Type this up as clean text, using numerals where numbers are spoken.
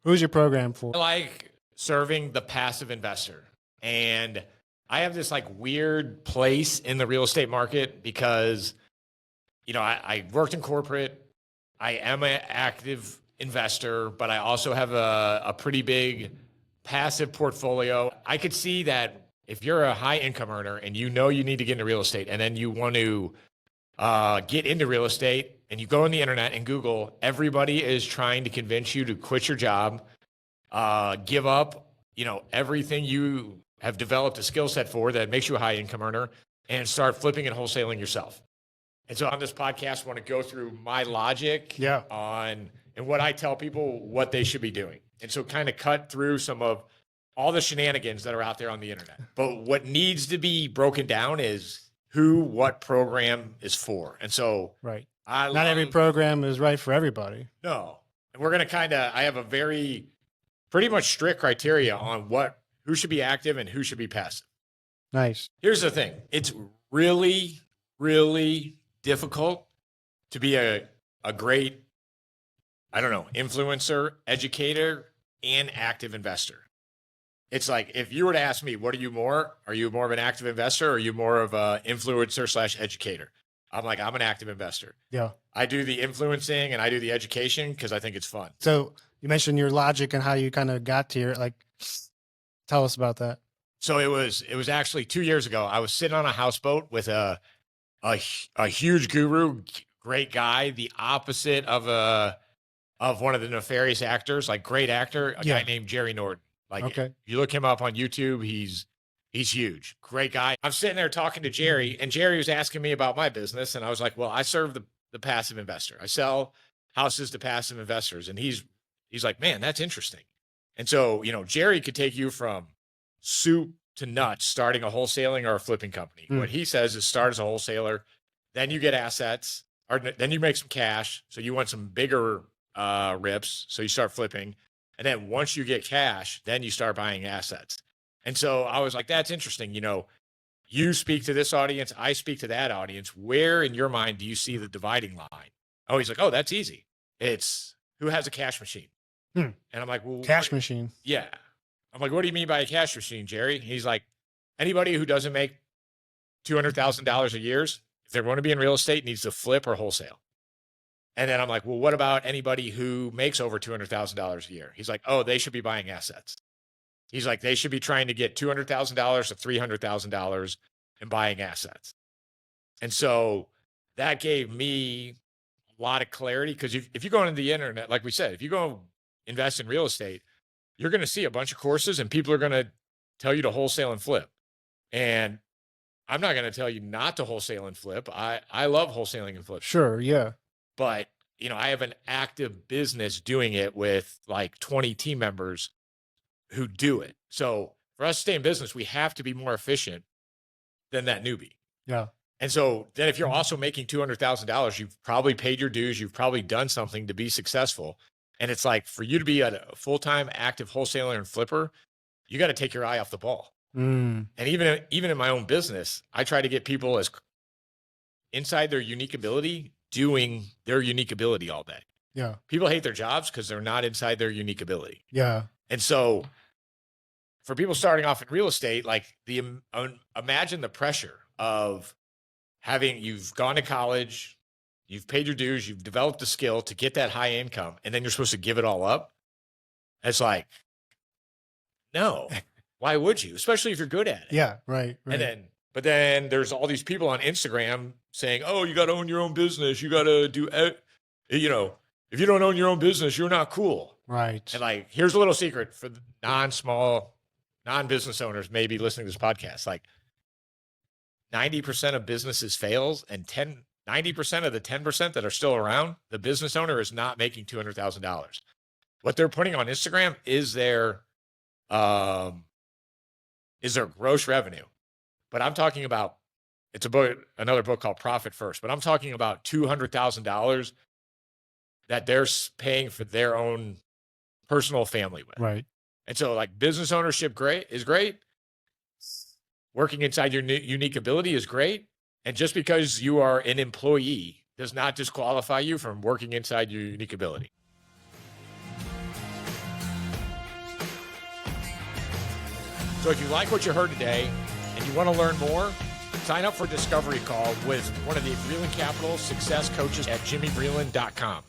Who's your program for? I like serving the passive investor. And I have this like weird place in the real estate market because, I worked in corporate. I am an active investor, but I also have a pretty big passive portfolio. I could see that if you're a high income earner and you need to get into real estate and then you want to get into real estate and you go on the internet and Google, everybody is trying to convince you to quit your job, give up, everything you have developed a skill set for that makes you a high income earner and start flipping and wholesaling yourself. And so on this podcast, I want to go through my logic on and what I tell people what they should be doing. And so kind of cut through some of all the shenanigans that are out there on the internet. But what needs to be broken down is who, what program is for. And so right. Not every program is right for everybody. No. And we're going to I have a pretty much strict criteria on who should be active and who should be passive. Nice. Here's the thing. It's really, really difficult to be a great, influencer, educator, and active investor. It's like, if you were to ask me, what are you more? Are you more of an active investor or are you more of an influencer / educator? I'm an active investor. Yeah. I do the influencing and I do the education because I think it's fun. So you mentioned your logic and how you kind of got to your, tell us about that. So it was actually 2 years ago. I was sitting on a houseboat with a huge guru, great guy, the opposite of one of the nefarious actors, like great actor, a guy named Jerry Norton. You look him up on YouTube, he's huge, great guy. I'm sitting there talking to Jerry, and Jerry was asking me about my business, and I was like, well, I serve the passive investor. I sell houses to passive investors, and he's like, man, that's interesting. And so, Jerry could take you from soup to nuts, starting a wholesaling or a flipping company. What he says is start as a wholesaler, then you get assets, or then you make some cash. So you want some bigger rips. So you start flipping. And then once you get cash, then you start buying assets. And so I was like, that's interesting. You speak to this audience, I speak to that audience. Where in your mind do you see the dividing line? Oh, he's like, oh, that's easy. It's who has a cash machine. And I'm like, well, cash machine. Yeah. I'm like, what do you mean by a cash machine, Jerry? He's like, anybody who doesn't make $200,000 a year, if they're going to be in real estate, needs to flip or wholesale. And then I'm like, well, what about anybody who makes over $200,000 a year? He's like, oh, they should be buying assets. He's like, they should be trying to get $200,000 to $300,000 and buying assets. And so that gave me a lot of clarity because if you go into the internet, like we said, if you go invest in real estate, you're going to see a bunch of courses and people are going to tell you to wholesale and flip. And I'm not going to tell you not to wholesale and flip. I love wholesaling and flip. Sure. Yeah. But, I have an active business doing it with like 20 team members who do it. So for us to stay in business, we have to be more efficient than that newbie. Yeah. And so then if you're also making $200,000, you've probably paid your dues. You've probably done something to be successful. And it's like, for you to be a full-time active wholesaler and flipper, you got to take your eye off the ball. And even in my own business, I try to get people as inside their unique ability, doing their unique ability all day. Yeah. People hate their jobs because they're not inside their unique ability. Yeah. And so for people starting off in real estate, like imagine the pressure of you've gone to college, you've paid your dues, you've developed a skill to get that high income, and then you're supposed to give it all up. It's like, no, why would you? Especially if you're good at it. Yeah. Right. But then there's all these people on Instagram saying, oh, you got to own your own business. You got to do, if you don't own your own business, you're not cool. Right. And like, here's a little secret for the non-business owners maybe listening to this podcast. Like 90% of businesses fails, and 90% of the 10% that are still around, the business owner is not making $200,000. What they're putting on Instagram is their gross revenue. But I'm talking about, it's another book called Profit First, but I'm talking about $200,000 that they're paying for their own personal family with. Right. And so like business ownership is great. Working inside your unique ability is great. And just because you are an employee does not disqualify you from working inside your unique ability. So if you like what you heard today and you want to learn more, sign up for a discovery call with one of the Breland Capital success coaches at jimmybreland.com.